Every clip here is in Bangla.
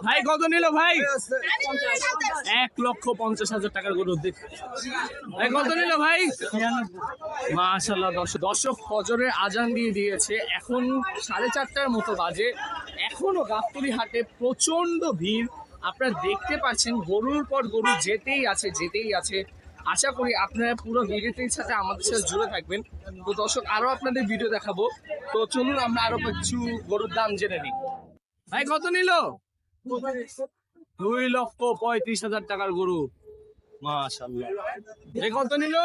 ভাই কত নিল ভাই? 1,50,000 টাকার গরু। ভাই কত নিল ভাই? মাশাআল্লাহ। দর্শক ফজরের আজান দিয়ে দিয়েছে, এখন 4:30টার মতো বাজে। এখনো গাবতলী হাটে প্রচন্ড ভিড় আপনারা দেখতে পাচ্ছেন। গরুর পর গরু যেতেই আছে। আশা করি আপনারা পুরো ভিডিওটির সাথে আমাদের সাথে জুড়ে থাকবেন। তো দর্শক আরো আপনাদের ভিডিও দেখাবো, তো চলুন আমরা আরো কিছু গরুর দাম জেনে নিই। ভাই কত নিল? 2,35,000 টাকার গরু। মাশাআল্লাহ। কত নিল?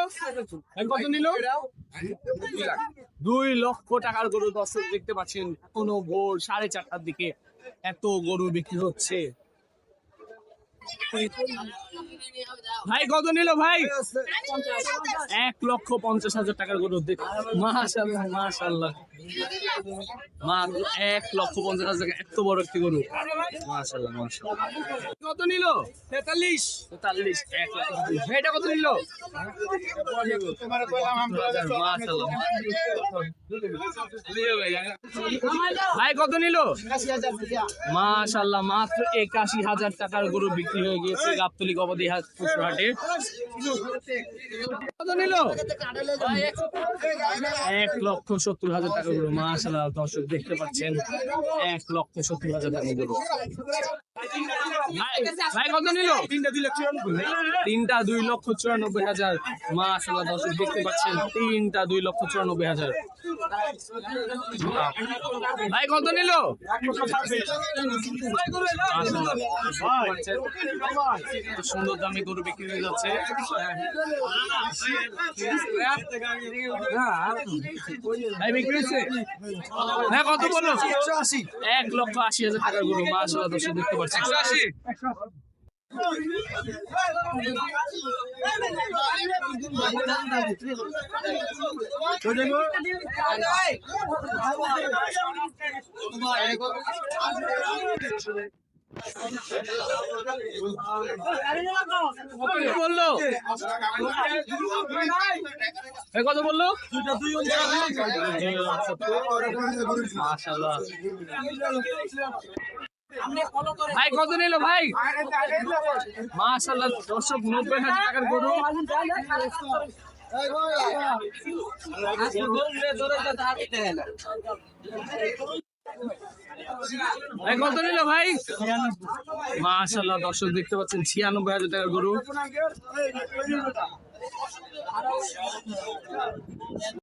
2 লক্ষ টাকার গরু। দর্শক দেখতে পাচ্ছেন কোনো ভোর 4:30টার দিকে এত গরু বিক্রি হচ্ছে। ভাই কত নিল ভাই? 1,50,000 টাকার গরু। মাশাআল্লাহ মাশাআল্লাহ। 1,50,000 টাকা, এত বড় একটি গরু। মাশাআল্লাহ মাশাআল্লাহ। কত নিল? 43। 1 লাখ। এটা কত নিল? মাশাআল্লাহ। ভাই কত নিল? মাশাআল্লাহ, মাত্র 81,000 টাকার গরু বিক্রি হয়ে গিয়েছে গাবতলী গবাদি হাটে। কত নিল? 1,70,000 টাকা গরু। মাশাআল্লাহ, দর্শক দেখতে পাচ্ছেন 1,70,000 টাকা গরু। ভাই কত নিল? তিনটা 2,94,000। মাশাআল্লাহ, দর্শক দেখতে পাচ্ছেন তিনটা 2,94,000। ভাই কত নিল? সুন্দর দামে গরু বিক্রি হয়ে যাচ্ছে। ভাই বিক্রি হচ্ছে? হ্যাঁ, কত বললো? 1,80,000 টাকার গরু। মাশাআল্লাহ, দর্শক দেখতে পাচ্ছেন। বললো কত বললো? মাশাআল্লাহ। ভাই কত নিল ভাই? মাশাআল্লাহ, দর্শক 90,000 টাকার গরু। ভাই কত নিল ভাই? মাশাআল্লাহ, দর্শক দেখতে পাচ্ছেন 96,000 টাকার গরু।